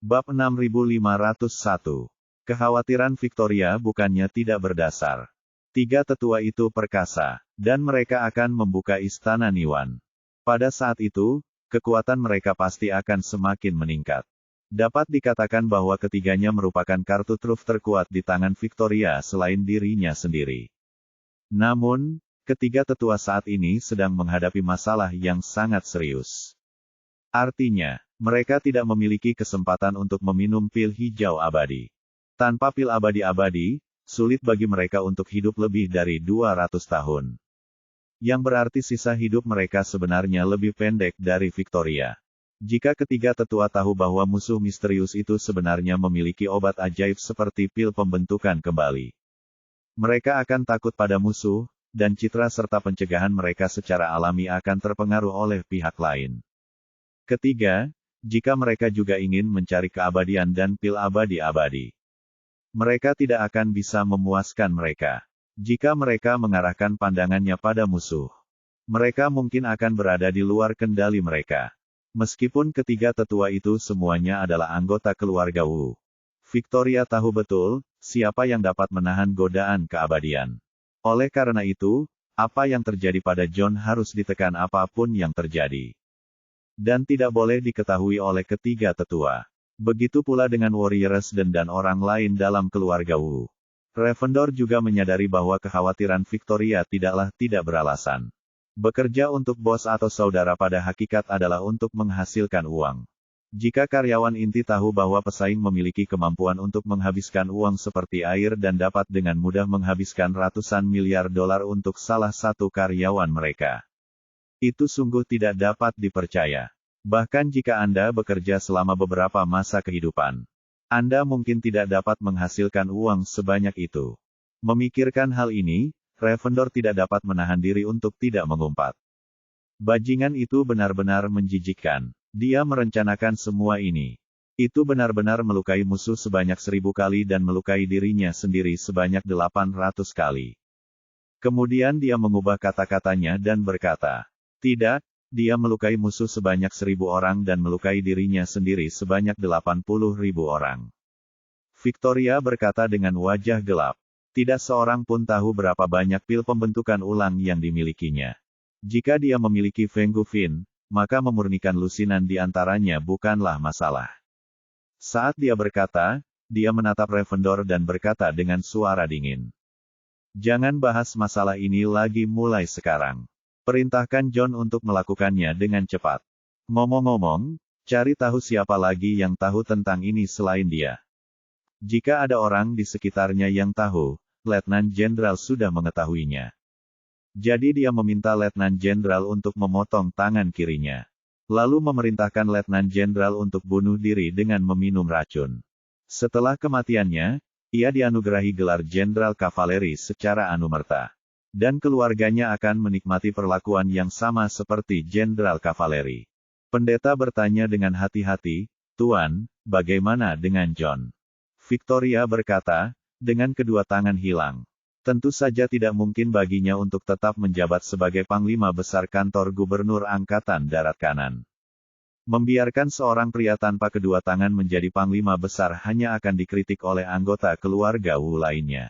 Bab 6501. Kekhawatiran Victoria bukannya tidak berdasar. Tiga tetua itu perkasa, dan mereka akan membuka istana Niwan. Pada saat itu, kekuatan mereka pasti akan semakin meningkat. Dapat dikatakan bahwa ketiganya merupakan kartu truf terkuat di tangan Victoria selain dirinya sendiri. Namun, ketiga tetua saat ini sedang menghadapi masalah yang sangat serius. Artinya, mereka tidak memiliki kesempatan untuk meminum pil hijau abadi. Tanpa pil abadi-abadi, sulit bagi mereka untuk hidup lebih dari 200 tahun. Yang berarti sisa hidup mereka sebenarnya lebih pendek dari Victoria. Jika ketiga tetua tahu bahwa musuh misterius itu sebenarnya memiliki obat ajaib seperti pil pembentukan kembali, mereka akan takut pada musuh, dan citra serta pencegahan mereka secara alami akan terpengaruh oleh pihak lain. Ketiga, jika mereka juga ingin mencari keabadian dan pil abadi-abadi, mereka tidak akan bisa memuaskan mereka. Jika mereka mengarahkan pandangannya pada musuh, mereka mungkin akan berada di luar kendali mereka. Meskipun ketiga tetua itu semuanya adalah anggota keluarga Wu, Victoria tahu betul, siapa yang dapat menahan godaan keabadian. Oleh karena itu, apa yang terjadi pada John harus ditekan apapun yang terjadi. Dan tidak boleh diketahui oleh ketiga tetua. Begitu pula dengan Warriors dan orang lain dalam keluarga Wu. Ravendor juga menyadari bahwa kekhawatiran Victoria tidaklah tidak beralasan. Bekerja untuk bos atau saudara pada hakikat adalah untuk menghasilkan uang. Jika karyawan inti tahu bahwa pesaing memiliki kemampuan untuk menghabiskan uang seperti air dan dapat dengan mudah menghabiskan ratusan miliar dolar untuk salah satu karyawan mereka, itu sungguh tidak dapat dipercaya. Bahkan jika Anda bekerja selama beberapa masa kehidupan, Anda mungkin tidak dapat menghasilkan uang sebanyak itu. Memikirkan hal ini, Ravendor tidak dapat menahan diri untuk tidak mengumpat. Bajingan itu benar-benar menjijikkan. Dia merencanakan semua ini. Itu benar-benar melukai musuh sebanyak 1000 kali dan melukai dirinya sendiri sebanyak 800 kali. Kemudian dia mengubah kata-katanya dan berkata, tidak, dia melukai musuh sebanyak 1000 orang dan melukai dirinya sendiri sebanyak 80.000 orang. Victoria berkata dengan wajah gelap. Tidak seorang pun tahu berapa banyak pil pembentukan ulang yang dimilikinya. Jika dia memiliki Feng Gufin, maka memurnikan lusinan di antaranya bukanlah masalah. Saat dia berkata, dia menatap Ravendor dan berkata dengan suara dingin. Jangan bahas masalah ini lagi mulai sekarang. Perintahkan John untuk melakukannya dengan cepat. Ngomong-ngomong, cari tahu siapa lagi yang tahu tentang ini selain dia. Jika ada orang di sekitarnya yang tahu, Letnan Jenderal sudah mengetahuinya. Jadi dia meminta Letnan Jenderal untuk memotong tangan kirinya. Lalu memerintahkan Letnan Jenderal untuk bunuh diri dengan meminum racun. Setelah kematiannya, ia dianugerahi gelar Jenderal Kavaleri secara anumerta. Dan keluarganya akan menikmati perlakuan yang sama seperti Jenderal Kavaleri. Pendeta bertanya dengan hati-hati, Tuan, bagaimana dengan John? Victoria berkata, dengan kedua tangan hilang. Tentu saja tidak mungkin baginya untuk tetap menjabat sebagai Panglima Besar Kantor Gubernur Angkatan Darat Kanan. Membiarkan seorang pria tanpa kedua tangan menjadi Panglima Besar hanya akan dikritik oleh anggota keluarga Wu lainnya.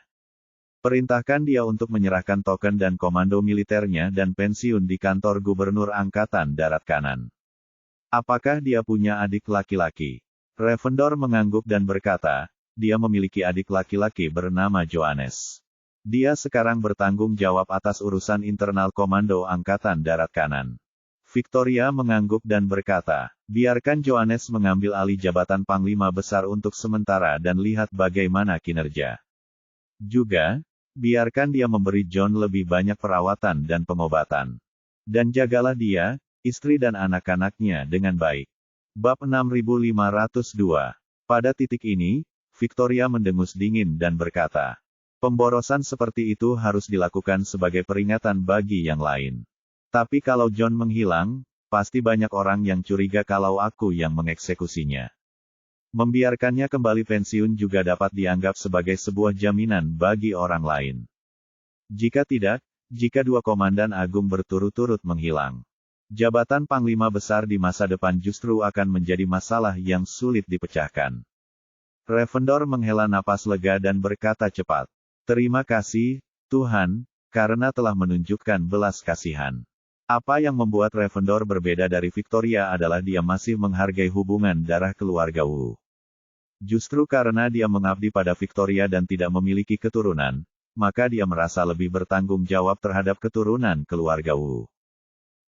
Perintahkan dia untuk menyerahkan token dan komando militernya dan pensiun di kantor Gubernur Angkatan Darat Kanan. Apakah dia punya adik laki-laki? Ravendor mengangguk dan berkata, dia memiliki adik laki-laki bernama Johannes. Dia sekarang bertanggung jawab atas urusan internal Komando Angkatan Darat Kanan. Victoria mengangguk dan berkata, biarkan Johannes mengambil alih jabatan Panglima Besar untuk sementara dan lihat bagaimana kinerja. Juga, biarkan dia memberi John lebih banyak perawatan dan pengobatan. Dan jagalah dia, istri dan anak-anaknya dengan baik. Bab 6502. Pada titik ini, Victoria mendengus dingin dan berkata, pemborosan seperti itu harus dilakukan sebagai peringatan bagi yang lain. Tapi kalau John menghilang, pasti banyak orang yang curiga kalau aku yang mengeksekusinya. Membiarkannya kembali pensiun juga dapat dianggap sebagai sebuah jaminan bagi orang lain. Jika tidak, jika dua komandan agung berturut-turut menghilang, Jabatan Panglima Besar di masa depan justru akan menjadi masalah yang sulit dipecahkan. Ravendor menghela napas lega dan berkata cepat, "Terima kasih, Tuhan, karena telah menunjukkan belas kasihan." Apa yang membuat Ravendor berbeda dari Victoria adalah dia masih menghargai hubungan darah keluarga Wu. Justru karena dia mengabdi pada Victoria dan tidak memiliki keturunan, maka dia merasa lebih bertanggung jawab terhadap keturunan keluarga Wu.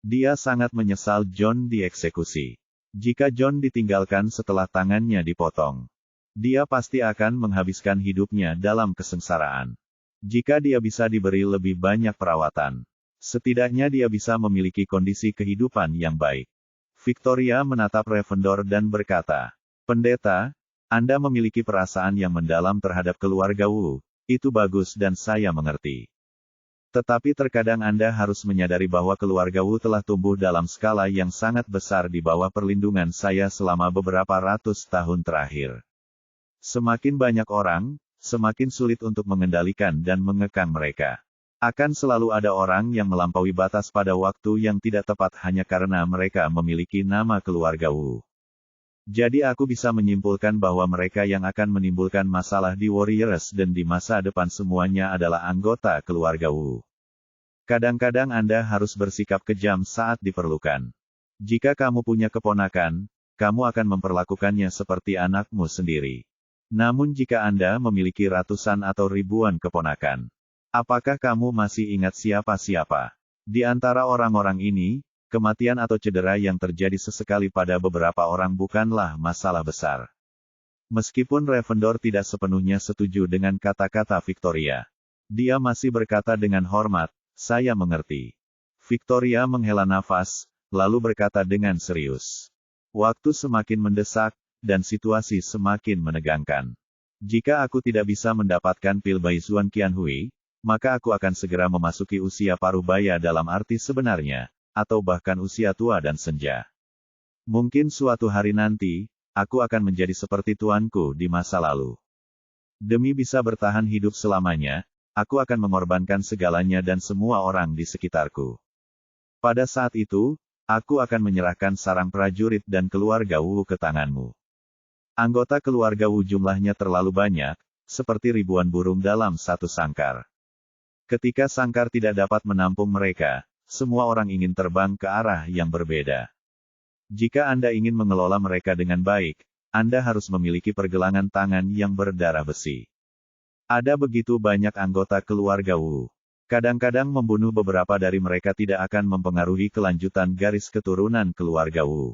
Dia sangat menyesal John dieksekusi. Jika John ditinggalkan setelah tangannya dipotong, dia pasti akan menghabiskan hidupnya dalam kesengsaraan. Jika dia bisa diberi lebih banyak perawatan, setidaknya dia bisa memiliki kondisi kehidupan yang baik. Victoria menatap Ravendor dan berkata, "Pendeta, Anda memiliki perasaan yang mendalam terhadap keluarga Wu. Itu bagus dan saya mengerti. Tetapi terkadang Anda harus menyadari bahwa keluarga Wu telah tumbuh dalam skala yang sangat besar di bawah perlindungan saya selama beberapa ratus tahun terakhir. Semakin banyak orang, semakin sulit untuk mengendalikan dan mengekang mereka. Akan selalu ada orang yang melampaui batas pada waktu yang tidak tepat hanya karena mereka memiliki nama keluarga Wu. Jadi aku bisa menyimpulkan bahwa mereka yang akan menimbulkan masalah di Warriors dan di masa depan semuanya adalah anggota keluarga Wu. Kadang-kadang Anda harus bersikap kejam saat diperlukan. Jika kamu punya keponakan, kamu akan memperlakukannya seperti anakmu sendiri. Namun jika Anda memiliki ratusan atau ribuan keponakan, apakah kamu masih ingat siapa-siapa? Di antara orang-orang ini, kematian atau cedera yang terjadi sesekali pada beberapa orang bukanlah masalah besar. Meskipun Ravendor tidak sepenuhnya setuju dengan kata-kata Victoria, dia masih berkata dengan hormat, "Saya mengerti." Victoria menghela nafas, lalu berkata dengan serius, "Waktu semakin mendesak, dan situasi semakin menegangkan. Jika aku tidak bisa mendapatkan pil Baizuan Qianhui, maka aku akan segera memasuki usia paruh baya dalam arti sebenarnya, atau bahkan usia tua dan senja. Mungkin suatu hari nanti, aku akan menjadi seperti tuanku di masa lalu. Demi bisa bertahan hidup selamanya, aku akan mengorbankan segalanya dan semua orang di sekitarku. Pada saat itu, aku akan menyerahkan sarang prajurit dan keluarga Wu ke tanganmu." Anggota keluarga Wu jumlahnya terlalu banyak, seperti ribuan burung dalam satu sangkar. Ketika sangkar tidak dapat menampung mereka, semua orang ingin terbang ke arah yang berbeda. Jika Anda ingin mengelola mereka dengan baik, Anda harus memiliki pergelangan tangan yang berdarah besi. Ada begitu banyak anggota keluarga Wu. Kadang-kadang membunuh beberapa dari mereka tidak akan mempengaruhi kelanjutan garis keturunan keluarga Wu.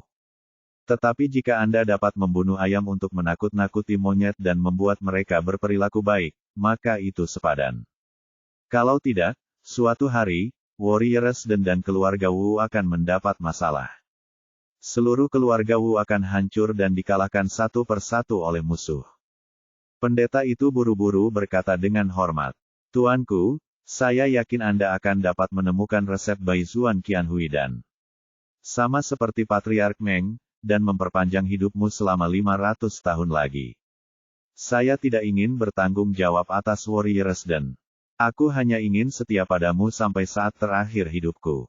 Tetapi jika Anda dapat membunuh ayam untuk menakut-nakuti monyet dan membuat mereka berperilaku baik, maka itu sepadan. Kalau tidak, suatu hari, Warriors dan keluarga Wu akan mendapat masalah. Seluruh keluarga Wu akan hancur dan dikalahkan satu persatu oleh musuh. Pendeta itu buru-buru berkata dengan hormat, "Tuanku, saya yakin Anda akan dapat menemukan resep Baizuan Qianhui dan sama seperti Patriark Meng, dan memperpanjang hidupmu selama 500 tahun lagi. Saya tidak ingin bertanggung jawab atas Warriors dan aku hanya ingin setia padamu sampai saat terakhir hidupku."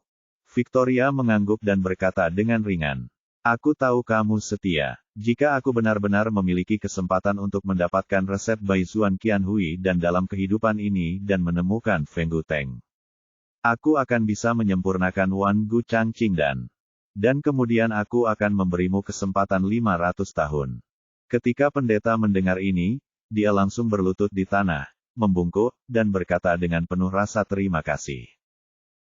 Victoria mengangguk dan berkata dengan ringan, "Aku tahu kamu setia. Jika aku benar-benar memiliki kesempatan untuk mendapatkan resep Baizuan Qianhui dan dalam kehidupan ini dan menemukan Feng Guteng, aku akan bisa menyempurnakan Wan Gu Changqing dan kemudian aku akan memberimu kesempatan 500 tahun." Ketika pendeta mendengar ini, dia langsung berlutut di tanah, membungkuk, dan berkata dengan penuh rasa terima kasih.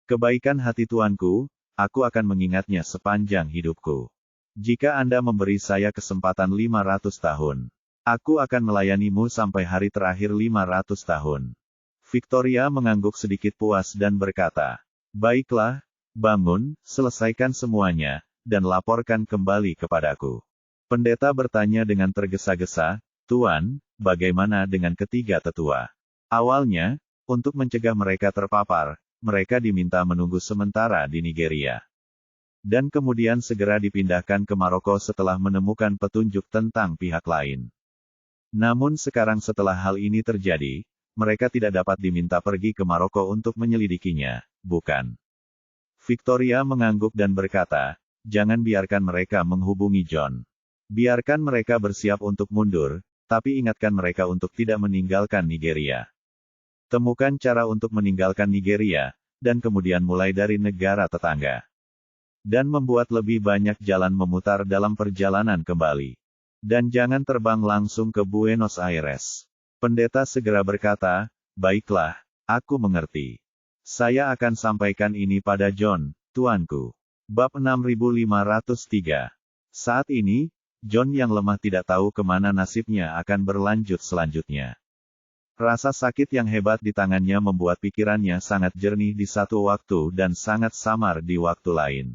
"Kebaikan hati tuanku, aku akan mengingatnya sepanjang hidupku. Jika Anda memberi saya kesempatan 500 tahun, aku akan melayanimu sampai hari terakhir 500 tahun. Victoria mengangguk sedikit puas dan berkata, "Baiklah, bangun, selesaikan semuanya, dan laporkan kembali kepadaku." Pendeta bertanya dengan tergesa-gesa, "Tuan, bagaimana dengan ketiga tetua?" Awalnya, untuk mencegah mereka terpapar, mereka diminta menunggu sementara di Nigeria. Dan kemudian segera dipindahkan ke Maroko setelah menemukan petunjuk tentang pihak lain. Namun sekarang setelah hal ini terjadi, mereka tidak dapat diminta pergi ke Maroko untuk menyelidikinya, bukan? Victoria mengangguk dan berkata, jangan biarkan mereka menghubungi John. Biarkan mereka bersiap untuk mundur, tapi ingatkan mereka untuk tidak meninggalkan Nigeria. Temukan cara untuk meninggalkan Nigeria, dan kemudian mulai dari negara tetangga. Dan membuat lebih banyak jalan memutar dalam perjalanan kembali. Dan jangan terbang langsung ke Buenos Aires. Pendeta segera berkata, baiklah, aku mengerti. Saya akan sampaikan ini pada John, tuanku. Bab 6503. Saat ini, John yang lemah tidak tahu kemana nasibnya akan berlanjut selanjutnya. Rasa sakit yang hebat di tangannya membuat pikirannya sangat jernih di satu waktu dan sangat samar di waktu lain.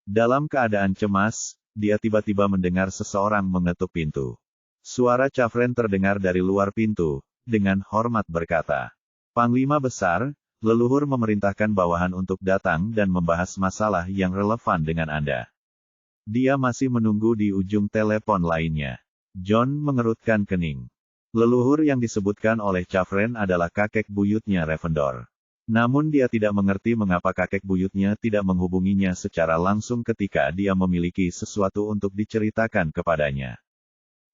Dalam keadaan cemas, dia tiba-tiba mendengar seseorang mengetuk pintu. Suara Chavren terdengar dari luar pintu, dengan hormat berkata, Panglima Besar, leluhur memerintahkan bawahan untuk datang dan membahas masalah yang relevan dengan Anda. Dia masih menunggu di ujung telepon lainnya. John mengerutkan kening. Leluhur yang disebutkan oleh Chavren adalah kakek buyutnya Ravendor. Namun dia tidak mengerti mengapa kakek buyutnya tidak menghubunginya secara langsung ketika dia memiliki sesuatu untuk diceritakan kepadanya.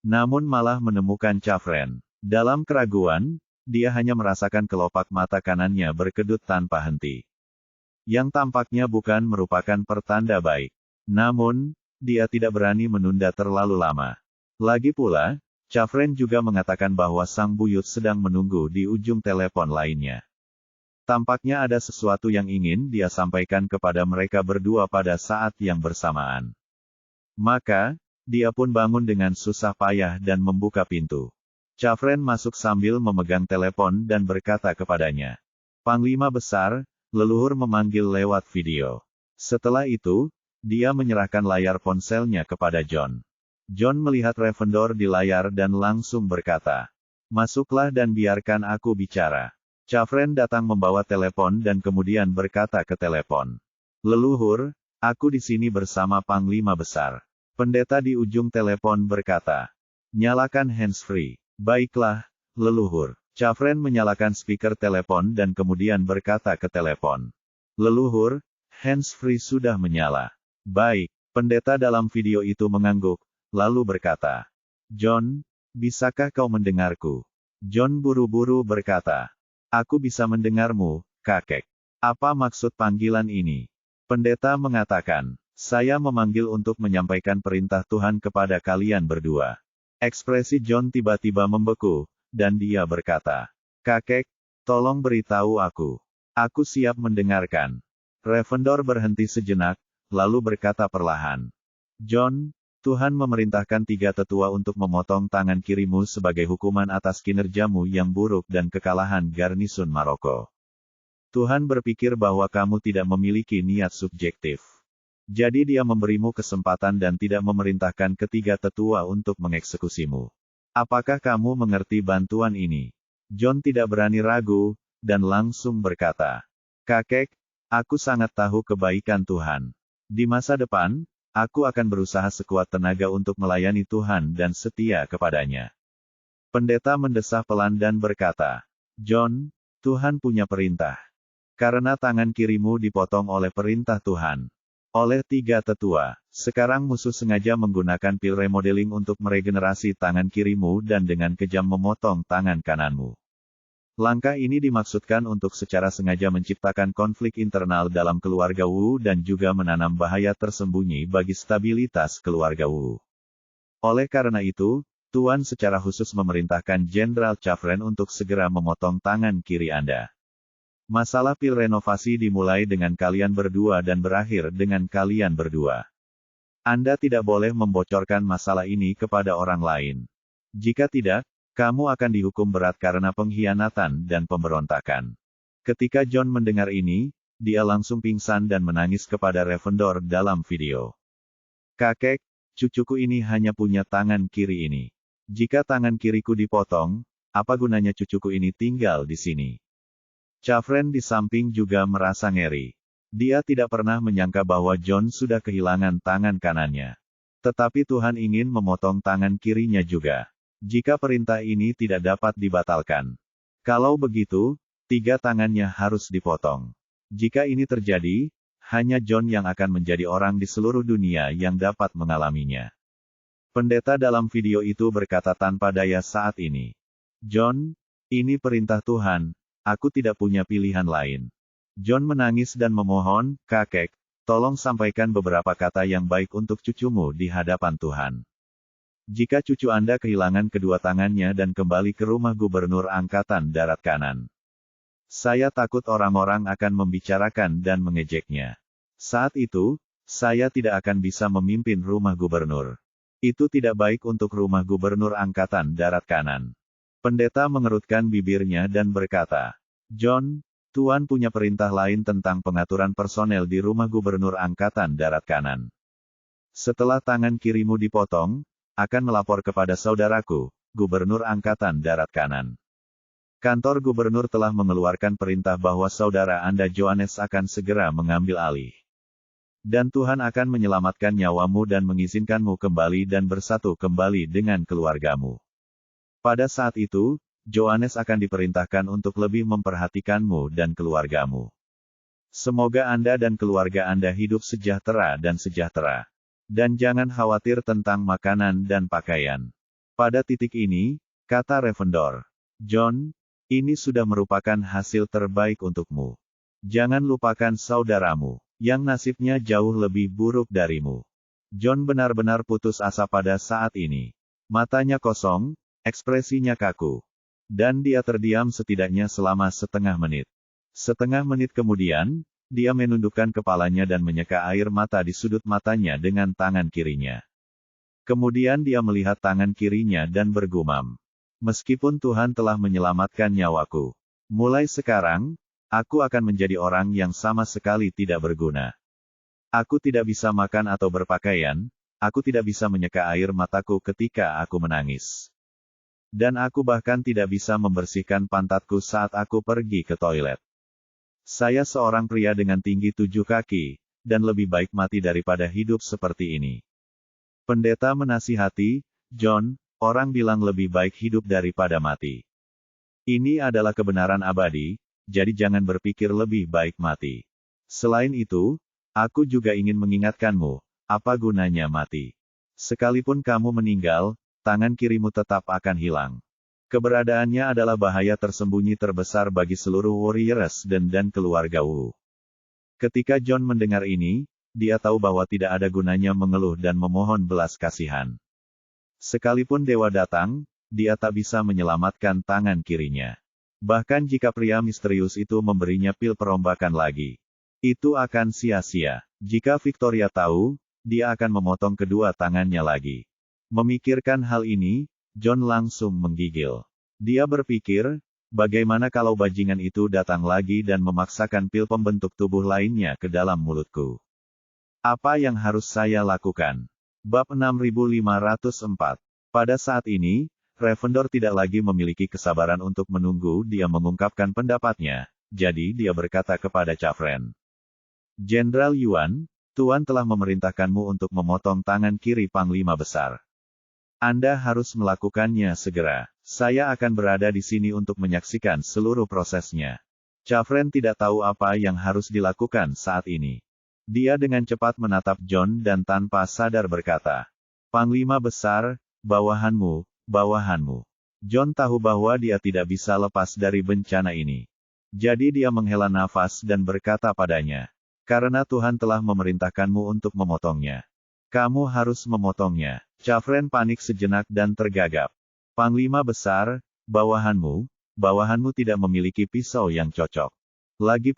Namun malah menemukan Chavren. Dalam keraguan, dia hanya merasakan kelopak mata kanannya berkedut tanpa henti. Yang tampaknya bukan merupakan pertanda baik. Namun, dia tidak berani menunda terlalu lama. Lagi pula, Chavren juga mengatakan bahwa sang buyut sedang menunggu di ujung telepon lainnya. Tampaknya ada sesuatu yang ingin dia sampaikan kepada mereka berdua pada saat yang bersamaan. Maka, dia pun bangun dengan susah payah dan membuka pintu. Chavren masuk sambil memegang telepon dan berkata kepadanya, Panglima Besar, leluhur memanggil lewat video. Setelah itu, dia menyerahkan layar ponselnya kepada John. John melihat Ravendor di layar dan langsung berkata, Masuklah dan biarkan aku bicara. Chavren datang membawa telepon dan kemudian berkata ke telepon, Leluhur, aku di sini bersama Panglima Besar. Pendeta di ujung telepon berkata, Nyalakan handsfree. Baiklah, leluhur. Chavren menyalakan speaker telepon dan kemudian berkata ke telepon, Leluhur, handsfree sudah menyala. Baik, pendeta dalam video itu mengangguk, lalu berkata, John, bisakah kau mendengarku? John buru-buru berkata, Aku bisa mendengarmu, kakek. Apa maksud panggilan ini? Pendeta mengatakan, saya memanggil untuk menyampaikan perintah Tuhan kepada kalian berdua. Ekspresi John tiba-tiba membeku, dan dia berkata, Kakek, tolong beritahu aku. Aku siap mendengarkan. Ravendor berhenti sejenak, lalu berkata perlahan, John, Tuhan memerintahkan 3 tetua untuk memotong tangan kirimu sebagai hukuman atas kinerjamu yang buruk dan kekalahan garnisun Maroko. Tuhan berpikir bahwa kamu tidak memiliki niat subjektif. Jadi dia memberimu kesempatan dan tidak memerintahkan ketiga tetua untuk mengeksekusimu. Apakah kamu mengerti bantuan ini? John tidak berani ragu, dan langsung berkata, Kakek, aku sangat tahu kebaikan Tuhan. Di masa depan, aku akan berusaha sekuat tenaga untuk melayani Tuhan dan setia kepadanya. Pendeta mendesah pelan dan berkata, John, Tuhan punya perintah. Karena tangan kirimu dipotong oleh perintah Tuhan. Oleh 3 tetua, sekarang musuh sengaja menggunakan pil remodeling untuk meregenerasi tangan kirimu dan dengan kejam memotong tangan kananmu. Langkah ini dimaksudkan untuk secara sengaja menciptakan konflik internal dalam keluarga Wu dan juga menanam bahaya tersembunyi bagi stabilitas keluarga Wu. Oleh karena itu, Tuan secara khusus memerintahkan Jenderal Chavren untuk segera memotong tangan kiri Anda. Masalah pil renovasi dimulai dengan kalian berdua dan berakhir dengan kalian berdua. Anda tidak boleh membocorkan masalah ini kepada orang lain. Jika tidak, kamu akan dihukum berat karena pengkhianatan dan pemberontakan. Ketika John mendengar ini, dia langsung pingsan dan menangis kepada Ravendor dalam video. Kakek, cucuku ini hanya punya tangan kiri ini. Jika tangan kiriku dipotong, apa gunanya cucuku ini tinggal di sini? Chavren di samping juga merasa ngeri. Dia tidak pernah menyangka bahwa John sudah kehilangan tangan kanannya. Tetapi Tuhan ingin memotong tangan kirinya juga. Jika perintah ini tidak dapat dibatalkan. Kalau begitu, 3 tangannya harus dipotong. Jika ini terjadi, hanya John yang akan menjadi orang di seluruh dunia yang dapat mengalaminya. Pendeta dalam video itu berkata tanpa daya saat ini. John, ini perintah Tuhan, aku tidak punya pilihan lain. John menangis dan memohon, kakek, tolong sampaikan beberapa kata yang baik untuk cucumu di hadapan Tuhan. Jika cucu Anda kehilangan kedua tangannya dan kembali ke rumah Gubernur Angkatan Darat Kanan, saya takut orang-orang akan membicarakan dan mengejeknya. Saat itu, saya tidak akan bisa memimpin rumah gubernur. Itu tidak baik untuk rumah Gubernur Angkatan Darat Kanan. Pendeta mengerutkan bibirnya dan berkata, John, Tuan punya perintah lain tentang pengaturan personel di rumah Gubernur Angkatan Darat Kanan. Setelah tangan kirimu dipotong, akan melapor kepada saudaraku, Gubernur Angkatan Darat Kanan. Kantor gubernur telah mengeluarkan perintah bahwa saudara Anda Johannes akan segera mengambil alih. Dan Tuhan akan menyelamatkan nyawamu dan mengizinkanmu kembali dan bersatu kembali dengan keluargamu. Pada saat itu, Johannes akan diperintahkan untuk lebih memperhatikanmu dan keluargamu. Semoga Anda dan keluarga Anda hidup sejahtera dan sejahtera. Dan jangan khawatir tentang makanan dan pakaian. Pada titik ini, kata Ravendor, John, ini sudah merupakan hasil terbaik untukmu. Jangan lupakan saudaramu, yang nasibnya jauh lebih buruk darimu. John benar-benar putus asa pada saat ini. Matanya kosong, ekspresinya kaku. Dan dia terdiam setidaknya selama setengah menit. Setengah menit kemudian, dia menundukkan kepalanya dan menyeka air mata di sudut matanya dengan tangan kirinya. Kemudian dia melihat tangan kirinya dan bergumam. Meskipun Tuhan telah menyelamatkan nyawaku, mulai sekarang, aku akan menjadi orang yang sama sekali tidak berguna. Aku tidak bisa makan atau berpakaian, aku tidak bisa menyeka air mataku ketika aku menangis. Dan aku bahkan tidak bisa membersihkan pantatku saat aku pergi ke toilet. Saya seorang pria dengan tinggi 7 kaki, dan lebih baik mati daripada hidup seperti ini. Pendeta menasihati, John, orang bilang lebih baik hidup daripada mati. Ini adalah kebenaran abadi, jadi jangan berpikir lebih baik mati. Selain itu, aku juga ingin mengingatkanmu, apa gunanya mati? Sekalipun kamu meninggal, tangan kirimu tetap akan hilang. Keberadaannya adalah bahaya tersembunyi terbesar bagi seluruh Warriors dan keluarga Wu. Ketika John mendengar ini, dia tahu bahwa tidak ada gunanya mengeluh dan memohon belas kasihan. Sekalipun dewa datang, dia tak bisa menyelamatkan tangan kirinya. Bahkan jika pria misterius itu memberinya pil perombakan lagi, itu akan sia-sia. Jika Victoria tahu, dia akan memotong kedua tangannya lagi. Memikirkan hal ini, John langsung menggigil. Dia berpikir, bagaimana kalau bajingan itu datang lagi dan memaksakan pil pembentuk tubuh lainnya ke dalam mulutku? Apa yang harus saya lakukan? Bab 6504. Pada saat ini, Ravendor tidak lagi memiliki kesabaran untuk menunggu dia mengungkapkan pendapatnya, jadi dia berkata kepada Chafren. Jenderal Yuan, Tuan telah memerintahkanmu untuk memotong tangan kiri Panglima Besar. Anda harus melakukannya segera. Saya akan berada di sini untuk menyaksikan seluruh prosesnya. Chafren tidak tahu apa yang harus dilakukan saat ini. Dia dengan cepat menatap John dan tanpa sadar berkata, Panglima Besar, bawahanmu, bawahanmu. John tahu bahwa dia tidak bisa lepas dari bencana ini. Jadi dia menghela nafas dan berkata padanya, karena Tuhan telah memerintahkanmu untuk memotongnya. Kamu harus memotongnya. Chafren panik sejenak dan tergagap. Panglima Besar, bawahanmu tidak memiliki pisau yang cocok. Lagi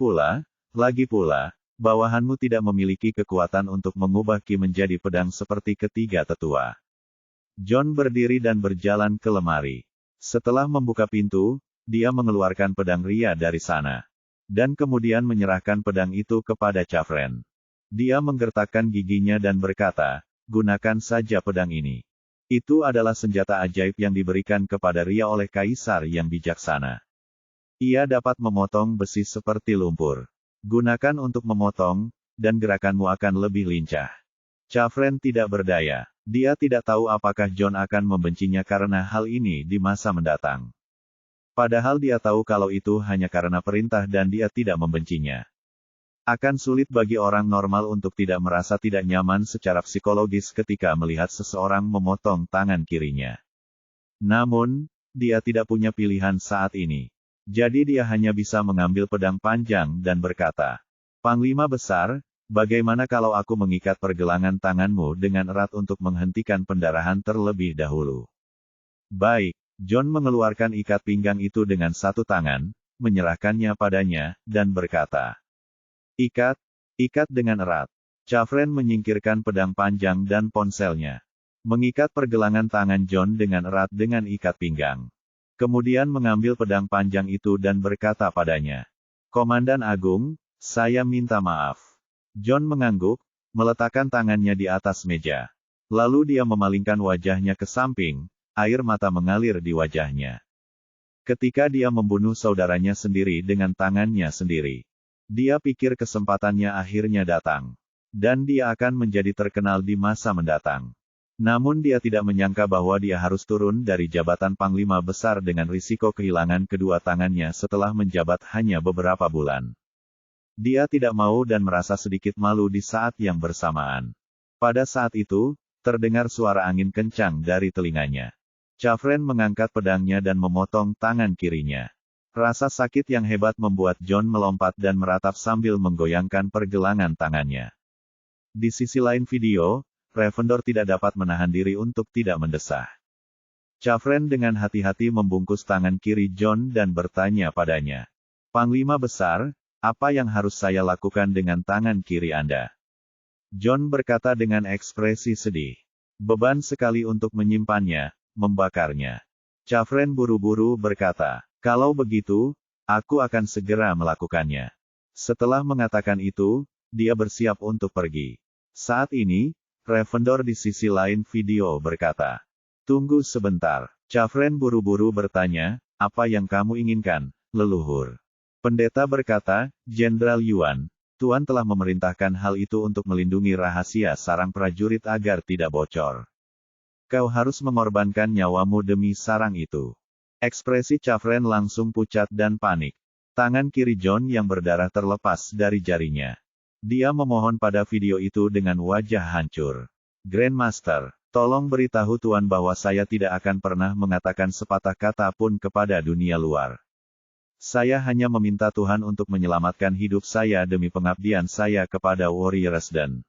pula, bawahanmu tidak memiliki kekuatan untuk mengubah Ki menjadi pedang seperti ketiga tetua. John berdiri dan berjalan ke lemari. Setelah membuka pintu, dia mengeluarkan pedang Ria dari sana. Dan kemudian menyerahkan pedang itu kepada Chafren. Dia menggertakkan giginya dan berkata, gunakan saja pedang ini. Itu adalah senjata ajaib yang diberikan kepada Ria oleh Kaisar yang bijaksana. Ia dapat memotong besi seperti lumpur. Gunakan untuk memotong, dan gerakanmu akan lebih lincah. Chafren tidak berdaya. Dia tidak tahu apakah John akan membencinya karena hal ini di masa mendatang. Padahal dia tahu kalau itu hanya karena perintah dan dia tidak membencinya. Akan sulit bagi orang normal untuk tidak merasa tidak nyaman secara psikologis ketika melihat seseorang memotong tangan kirinya. Namun, dia tidak punya pilihan saat ini. Jadi dia hanya bisa mengambil pedang panjang dan berkata, "Panglima Besar, bagaimana kalau aku mengikat pergelangan tanganmu dengan erat untuk menghentikan pendarahan terlebih dahulu?" Baik, John mengeluarkan ikat pinggang itu dengan satu tangan, menyerahkannya padanya, dan berkata, "Ikat, ikat dengan erat." Chavren menyingkirkan pedang panjang dan ponselnya. Mengikat pergelangan tangan John dengan erat dengan ikat pinggang. Kemudian mengambil pedang panjang itu dan berkata padanya, "Komandan Agung, saya minta maaf." John mengangguk, meletakkan tangannya di atas meja. Lalu dia memalingkan wajahnya ke samping, air mata mengalir di wajahnya. Ketika dia membunuh saudaranya sendiri dengan tangannya sendiri. Dia pikir kesempatannya akhirnya datang. Dan dia akan menjadi terkenal di masa mendatang. Namun dia tidak menyangka bahwa dia harus turun dari jabatan Panglima Besar dengan risiko kehilangan kedua tangannya setelah menjabat hanya beberapa bulan. Dia tidak mau dan merasa sedikit malu di saat yang bersamaan. Pada saat itu, terdengar suara angin kencang dari telinganya. Chavren mengangkat pedangnya dan memotong tangan kirinya. Rasa sakit yang hebat membuat John melompat dan meratap sambil menggoyangkan pergelangan tangannya. Di sisi lain video, Ravendor tidak dapat menahan diri untuk tidak mendesah. Chavren dengan hati-hati membungkus tangan kiri John dan bertanya padanya, "Panglima Besar, apa yang harus saya lakukan dengan tangan kiri Anda?" John berkata dengan ekspresi sedih. "Beban sekali untuk menyimpannya, membakarnya." Chavren buru-buru berkata, "Kalau begitu, aku akan segera melakukannya." Setelah mengatakan itu, dia bersiap untuk pergi. Saat ini, Ravendor di sisi lain video berkata, "Tunggu sebentar." Chavren buru-buru bertanya, "Apa yang kamu inginkan, leluhur?" Pendeta berkata, "Jenderal Yuan, Tuan telah memerintahkan hal itu untuk melindungi rahasia sarang prajurit agar tidak bocor. Kau harus mengorbankan nyawamu demi sarang itu." Ekspresi Chavren langsung pucat dan panik. Tangan kiri John yang berdarah terlepas dari jarinya. Dia memohon pada video itu dengan wajah hancur. "Grandmaster, tolong beritahu Tuan bahwa saya tidak akan pernah mengatakan sepatah kata pun kepada dunia luar. Saya hanya meminta Tuhan untuk menyelamatkan hidup saya demi pengabdian saya kepada Warriors dan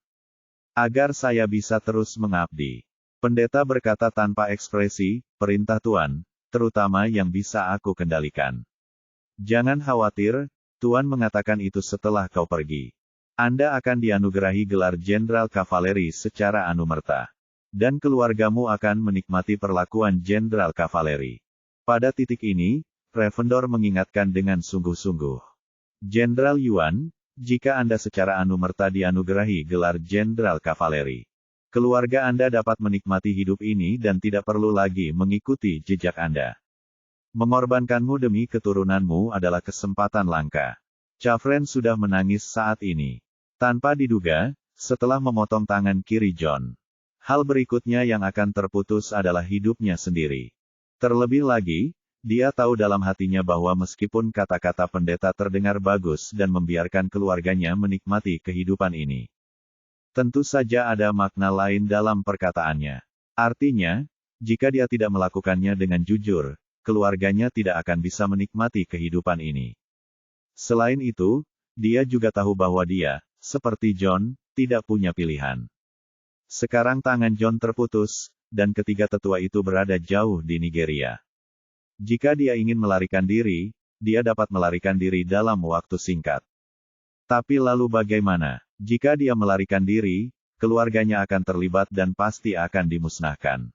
agar saya bisa terus mengabdi." Pendeta berkata tanpa ekspresi, "Perintah Tuan, terutama yang bisa aku kendalikan." "Jangan khawatir, Tuan mengatakan itu setelah kau pergi. Anda akan dianugerahi gelar Jenderal Kavaleri secara anumerta. Dan keluargamu akan menikmati perlakuan Jenderal Kavaleri." Pada titik ini, Ravendor mengingatkan dengan sungguh-sungguh. "Jenderal Yuan, jika Anda secara anumerta dianugerahi gelar Jenderal Kavaleri, keluarga Anda dapat menikmati hidup ini dan tidak perlu lagi mengikuti jejak Anda. Mengorbankanmu demi keturunanmu adalah kesempatan langka." Chavren sudah menangis saat ini. Tanpa diduga, setelah memotong tangan kiri John, hal berikutnya yang akan terputus adalah hidupnya sendiri. Terlebih lagi, dia tahu dalam hatinya bahwa meskipun kata-kata pendeta terdengar bagus dan membiarkan keluarganya menikmati kehidupan ini, tentu saja ada makna lain dalam perkataannya. Artinya, jika dia tidak melakukannya dengan jujur, keluarganya tidak akan bisa menikmati kehidupan ini. Selain itu, dia juga tahu bahwa dia, seperti John, tidak punya pilihan. Sekarang tangan John terputus, dan ketiga tetua itu berada jauh di Nigeria. Jika dia ingin melarikan diri, dia dapat melarikan diri dalam waktu singkat. Tapi lalu bagaimana? Jika dia melarikan diri, keluarganya akan terlibat dan pasti akan dimusnahkan.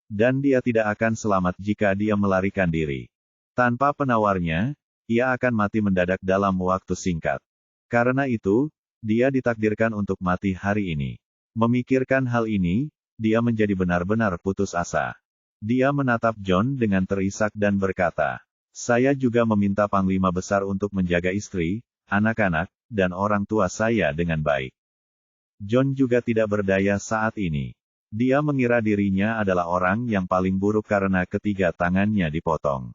Dan dia tidak akan selamat jika dia melarikan diri. Tanpa penawarnya, ia akan mati mendadak dalam waktu singkat. Karena itu, dia ditakdirkan untuk mati hari ini. Memikirkan hal ini, dia menjadi benar-benar putus asa. Dia menatap John dengan terisak dan berkata, "Saya juga meminta Panglima Besar untuk menjaga istri, anak-anak, dan orang tua saya dengan baik." John juga tidak berdaya saat ini. Dia mengira dirinya adalah orang yang paling buruk karena ketiga tangannya dipotong.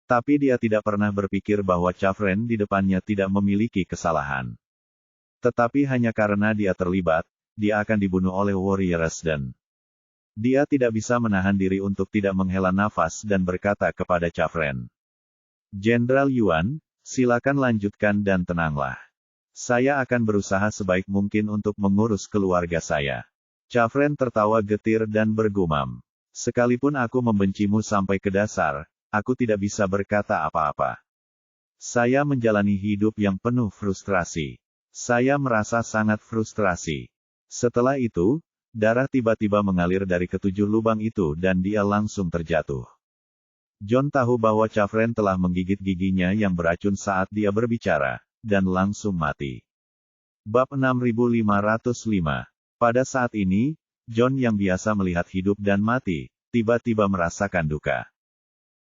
Tapi dia tidak pernah berpikir bahwa Chavren di depannya tidak memiliki kesalahan. Tetapi hanya karena dia terlibat, dia akan dibunuh oleh Warriors dan dia tidak bisa menahan diri untuk tidak menghela nafas dan berkata kepada Chafren. Jenderal Yuan, silakan lanjutkan dan tenanglah. Saya akan berusaha sebaik mungkin untuk mengurus keluarga saya. Chafren tertawa getir dan bergumam. Sekalipun aku membencimu sampai ke dasar, aku tidak bisa berkata apa-apa. Saya menjalani hidup yang penuh frustrasi. Saya merasa sangat frustrasi. Setelah itu, darah tiba-tiba mengalir dari ketujuh lubang itu dan dia langsung terjatuh. John tahu bahwa Chafren telah menggigit giginya yang beracun saat dia berbicara, dan langsung mati. Bab 6505. Pada saat ini, John yang biasa melihat hidup dan mati, tiba-tiba merasakan duka.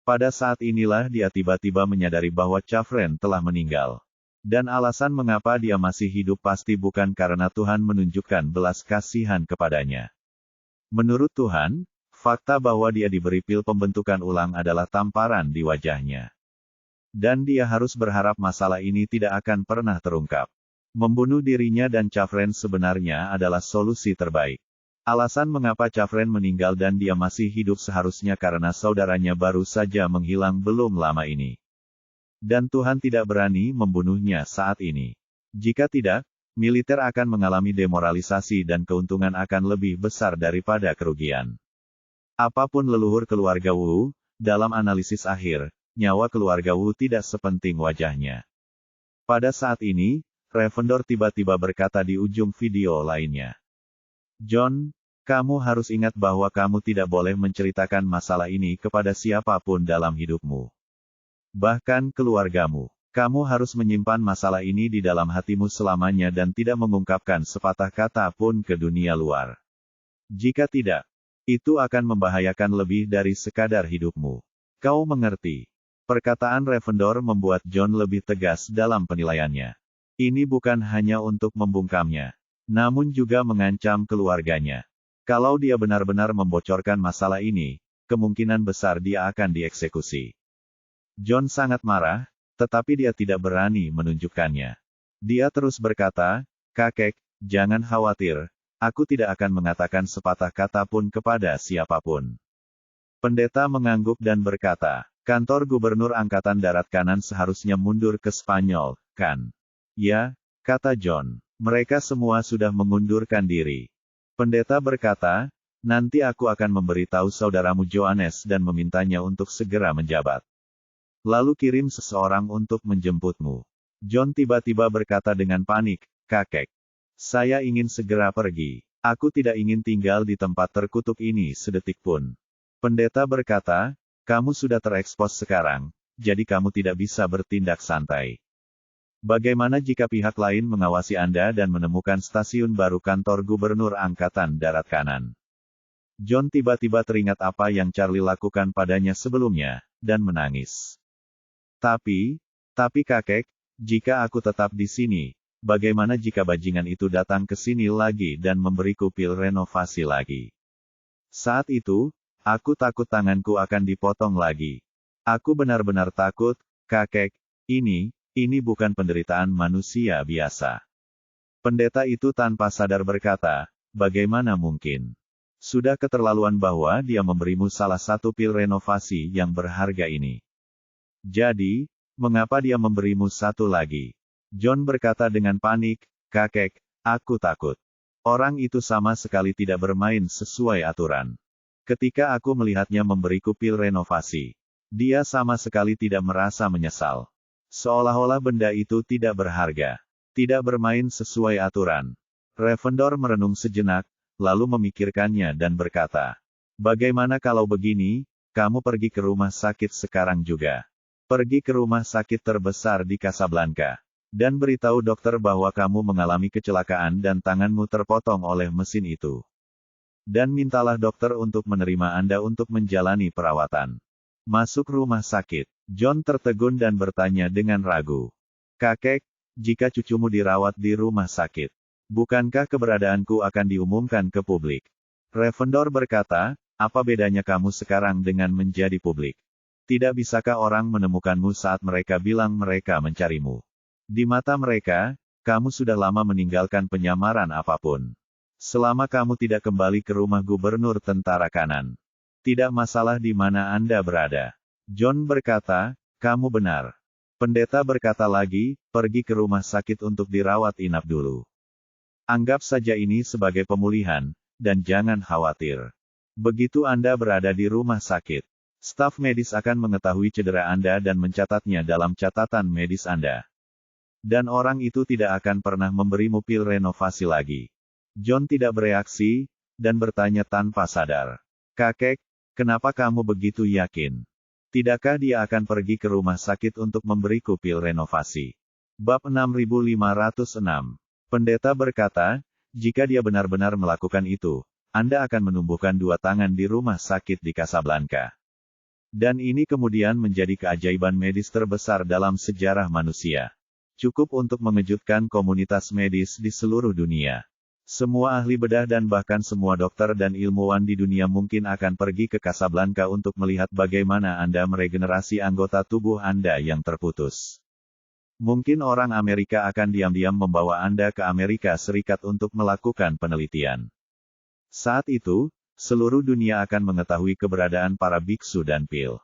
Pada saat inilah dia tiba-tiba menyadari bahwa Chafren telah meninggal. Dan alasan mengapa dia masih hidup pasti bukan karena Tuhan menunjukkan belas kasihan kepadanya. Menurut Tuhan, fakta bahwa dia diberi pil pembentukan ulang adalah tamparan di wajahnya. Dan dia harus berharap masalah ini tidak akan pernah terungkap. Membunuh dirinya dan Chafren sebenarnya adalah solusi terbaik. Alasan mengapa Chafren meninggal dan dia masih hidup seharusnya karena saudaranya baru saja menghilang belum lama ini. Dan Tuhan tidak berani membunuhnya saat ini. Jika tidak, militer akan mengalami demoralisasi dan keuntungan akan lebih besar daripada kerugian. Apapun leluhur keluarga Wu, dalam analisis akhir, nyawa keluarga Wu tidak sepenting wajahnya. Pada saat ini, Ravendor tiba-tiba berkata di ujung video lainnya. John, kamu harus ingat bahwa kamu tidak boleh menceritakan masalah ini kepada siapapun dalam hidupmu. Bahkan keluargamu. Kamu harus menyimpan masalah ini di dalam hatimu selamanya dan tidak mengungkapkan sepatah kata pun ke dunia luar. Jika tidak, itu akan membahayakan lebih dari sekadar hidupmu. Kau mengerti? Perkataan Ravendor membuat John lebih tegas dalam penilaiannya. Ini bukan hanya untuk membungkamnya, namun juga mengancam keluarganya. Kalau dia benar-benar membocorkan masalah ini, kemungkinan besar dia akan dieksekusi. John sangat marah, tetapi dia tidak berani menunjukkannya. Dia terus berkata, "Kakek, jangan khawatir, aku tidak akan mengatakan sepatah kata pun kepada siapapun." Pendeta mengangguk dan berkata, "Kantor Gubernur Angkatan Darat Kanan seharusnya mundur ke Spanyol, kan?" "Ya," kata John. "Mereka semua sudah mengundurkan diri." Pendeta berkata, "Nanti aku akan memberitahu saudaramu Johannes dan memintanya untuk segera menjabat. Lalu kirim seseorang untuk menjemputmu." John tiba-tiba berkata dengan panik, "Kakek, saya ingin segera pergi. Aku tidak ingin tinggal di tempat terkutuk ini sedetik pun." Pendeta berkata, "Kamu sudah terekspos sekarang, jadi kamu tidak bisa bertindak santai. Bagaimana jika pihak lain mengawasi Anda dan menemukan stasiun baru kantor Gubernur Angkatan Darat Kanan?" John tiba-tiba teringat apa yang Charlie lakukan padanya sebelumnya, dan menangis. Tapi kakek, jika aku tetap di sini, bagaimana jika bajingan itu datang ke sini lagi dan memberiku pil renovasi lagi? Saat itu, aku takut tanganku akan dipotong lagi. Aku benar-benar takut, kakek, ini bukan penderitaan manusia biasa." Pendeta itu tanpa sadar berkata, "Bagaimana mungkin? Sudah keterlaluan bahwa dia memberimu salah satu pil renovasi yang berharga ini. Jadi, mengapa dia memberimu satu lagi?" John berkata dengan panik, "Kakek, aku takut. Orang itu sama sekali tidak bermain sesuai aturan. Ketika aku melihatnya memberiku pil renovasi, dia sama sekali tidak merasa menyesal. Seolah-olah benda itu tidak berharga. Tidak bermain sesuai aturan." Ravendor merenung sejenak, lalu memikirkannya dan berkata, "Bagaimana kalau begini, kamu pergi ke rumah sakit sekarang juga. Pergi ke rumah sakit terbesar di Casablanca. Dan beritahu dokter bahwa kamu mengalami kecelakaan dan tanganmu terpotong oleh mesin itu. Dan mintalah dokter untuk menerima Anda untuk menjalani perawatan." Masuk rumah sakit. John tertegun dan bertanya dengan ragu, "Kakek, jika cucumu dirawat di rumah sakit, bukankah keberadaanku akan diumumkan ke publik?" Ravendor berkata, "Apa bedanya kamu sekarang dengan menjadi publik? Tidak bisakah orang menemukanmu saat mereka bilang mereka mencarimu? Di mata mereka, kamu sudah lama meninggalkan penyamaran apapun. Selama kamu tidak kembali ke rumah gubernur tentara kanan. Tidak masalah di mana Anda berada. John berkata, kamu benar. Pendeta berkata lagi, pergi ke rumah sakit untuk dirawat inap dulu. Anggap saja ini sebagai pemulihan, dan jangan khawatir. Begitu Anda berada di rumah sakit, staf medis akan mengetahui cedera Anda dan mencatatnya dalam catatan medis Anda. Dan orang itu tidak akan pernah memberimu pil renovasi lagi. John tidak bereaksi, dan bertanya tanpa sadar. Kakek, kenapa kamu begitu yakin? Tidakkah dia akan pergi ke rumah sakit untuk memberiku pil renovasi? Bab 6506. Pendeta berkata, jika dia benar-benar melakukan itu, Anda akan menumbuhkan 2 tangan di rumah sakit di Casablanca. Dan ini kemudian menjadi keajaiban medis terbesar dalam sejarah manusia. Cukup untuk mengejutkan komunitas medis di seluruh dunia. Semua ahli bedah dan bahkan semua dokter dan ilmuwan di dunia mungkin akan pergi ke Casablanca untuk melihat bagaimana Anda meregenerasi anggota tubuh Anda yang terputus. Mungkin orang Amerika akan diam-diam membawa Anda ke Amerika Serikat untuk melakukan penelitian. Saat itu, seluruh dunia akan mengetahui keberadaan para biksu dan pil.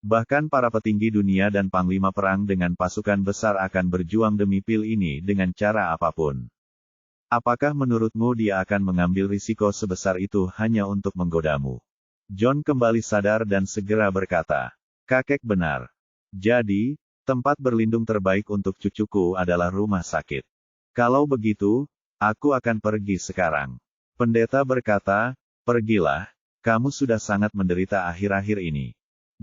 Bahkan para petinggi dunia dan panglima perang dengan pasukan besar akan berjuang demi pil ini dengan cara apapun. Apakah menurutmu dia akan mengambil risiko sebesar itu hanya untuk menggodamu? John kembali sadar dan segera berkata, kakek benar. Jadi, tempat berlindung terbaik untuk cucuku adalah rumah sakit. Kalau begitu, aku akan pergi sekarang. Pendeta berkata, pergilah, kamu sudah sangat menderita akhir-akhir ini.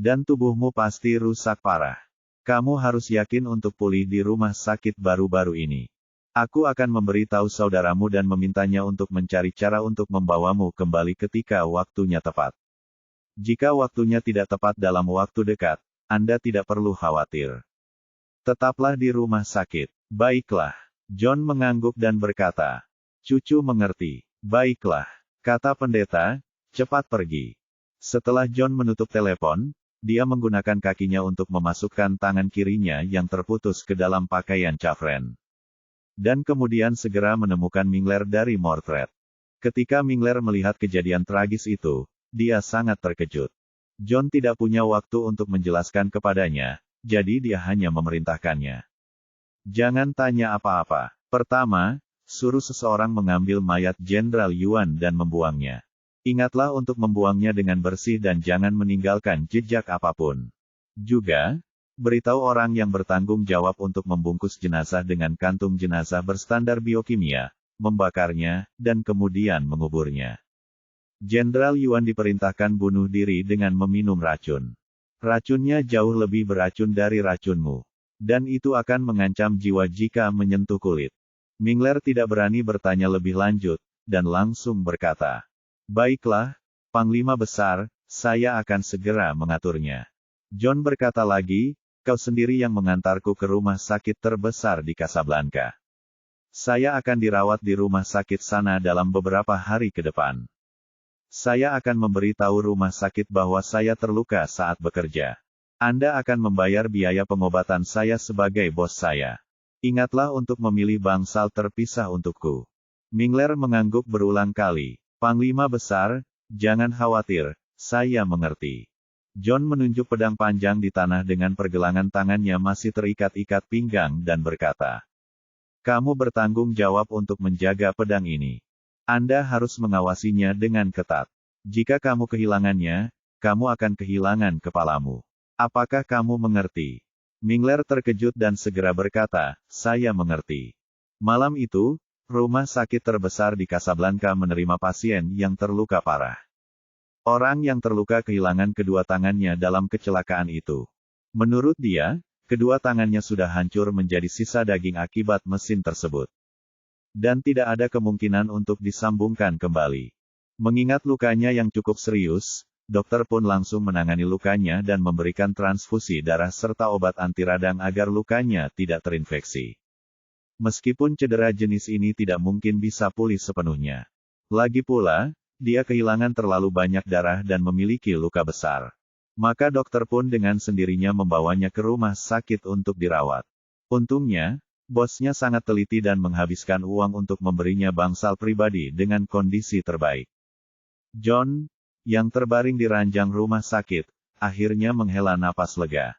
Dan tubuhmu pasti rusak parah. Kamu harus yakin untuk pulih di rumah sakit baru-baru ini. Aku akan memberitahu saudaramu dan memintanya untuk mencari cara untuk membawamu kembali ketika waktunya tepat. Jika waktunya tidak tepat dalam waktu dekat, Anda tidak perlu khawatir. Tetaplah di rumah sakit. Baiklah. John mengangguk dan berkata, cucu mengerti. Baiklah, kata pendeta, cepat pergi. Setelah John menutup telepon, dia menggunakan kakinya untuk memasukkan tangan kirinya yang terputus ke dalam pakaian Cafren. Dan kemudian segera menemukan Mingler dari Mordred. Ketika Mingler melihat kejadian tragis itu, dia sangat terkejut. John tidak punya waktu untuk menjelaskan kepadanya, jadi dia hanya memerintahkannya. Jangan tanya apa-apa. Pertama, suruh seseorang mengambil mayat Jenderal Yuan dan membuangnya. Ingatlah untuk membuangnya dengan bersih dan jangan meninggalkan jejak apapun. Juga, beritahu orang yang bertanggung jawab untuk membungkus jenazah dengan kantung jenazah berstandar biokimia, membakarnya, dan kemudian menguburnya. Jenderal Yuan diperintahkan bunuh diri dengan meminum racun. Racunnya jauh lebih beracun dari racunmu. Dan itu akan mengancam jiwa jika menyentuh kulit. Mingler tidak berani bertanya lebih lanjut, dan langsung berkata, baiklah, Panglima Besar, saya akan segera mengaturnya. John berkata lagi, kau sendiri yang mengantarku ke rumah sakit terbesar di Casablanca. Saya akan dirawat di rumah sakit sana dalam beberapa hari ke depan. Saya akan memberitahu rumah sakit bahwa saya terluka saat bekerja. Anda akan membayar biaya pengobatan saya sebagai bos saya. Ingatlah untuk memilih bangsal terpisah untukku. Mingler mengangguk berulang kali. Panglima Besar, jangan khawatir, saya mengerti. John menunjuk pedang panjang di tanah dengan pergelangan tangannya masih terikat-ikat pinggang dan berkata, kamu bertanggung jawab untuk menjaga pedang ini. Anda harus mengawasinya dengan ketat. Jika kamu kehilangannya, kamu akan kehilangan kepalamu. Apakah kamu mengerti? Mingler terkejut dan segera berkata, saya mengerti. Malam itu, rumah sakit terbesar di Casablanca menerima pasien yang terluka parah. Orang yang terluka kehilangan kedua tangannya dalam kecelakaan itu. Menurut dia, kedua tangannya sudah hancur menjadi sisa daging akibat mesin tersebut. Dan tidak ada kemungkinan untuk disambungkan kembali. Mengingat lukanya yang cukup serius, dokter pun langsung menangani lukanya dan memberikan transfusi darah serta obat anti radang agar lukanya tidak terinfeksi. Meskipun cedera jenis ini tidak mungkin bisa pulih sepenuhnya. Lagi pula, dia kehilangan terlalu banyak darah dan memiliki luka besar. Maka dokter pun dengan sendirinya membawanya ke rumah sakit untuk dirawat. Untungnya, Bosnya sangat teliti dan menghabiskan uang untuk memberinya bangsal pribadi dengan kondisi terbaik. John, yang terbaring di ranjang rumah sakit, akhirnya menghela napas lega.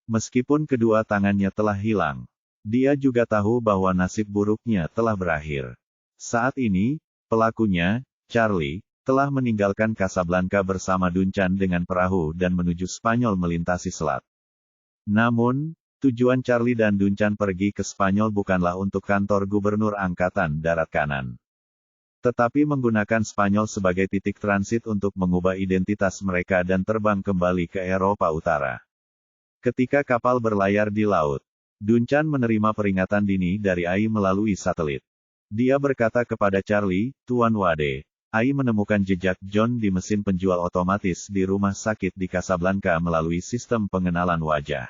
Meskipun kedua tangannya telah hilang, dia juga tahu bahwa nasib buruknya telah berakhir. Saat ini, pelakunya, Charlie, telah meninggalkan Casablanca bersama Duncan dengan perahu dan menuju Spanyol melintasi selat. Namun, tujuan Charlie dan Duncan pergi ke Spanyol bukanlah untuk kantor gubernur Angkatan Darat Kanan, tetapi menggunakan Spanyol sebagai titik transit untuk mengubah identitas mereka dan terbang kembali ke Eropa Utara. Ketika kapal berlayar di laut, Duncan menerima peringatan dini dari AI melalui satelit. Dia berkata kepada Charlie, "Tuan Wade, AI menemukan jejak John di mesin penjual otomatis di rumah sakit di Casablanca melalui sistem pengenalan wajah.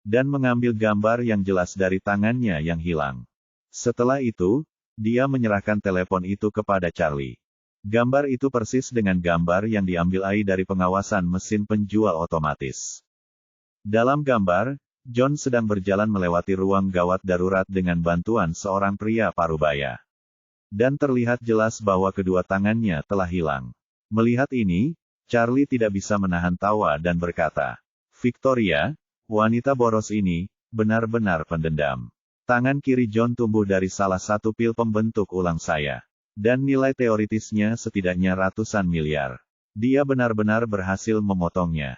Dan mengambil gambar yang jelas dari tangannya yang hilang." Setelah itu, dia menyerahkan telepon itu kepada Charlie. Gambar itu persis dengan gambar yang diambil AI dari pengawasan mesin penjual otomatis. Dalam gambar, John sedang berjalan melewati ruang gawat darurat dengan bantuan seorang pria parubaya. Dan terlihat jelas bahwa kedua tangannya telah hilang. Melihat ini, Charlie tidak bisa menahan tawa dan berkata, "Victoria, wanita boros ini, benar-benar pendendam." Tangan kiri John tumbuh dari salah satu pil pembentuk ulang saya. Dan nilai teoritisnya setidaknya ratusan miliar. Dia benar-benar berhasil memotongnya.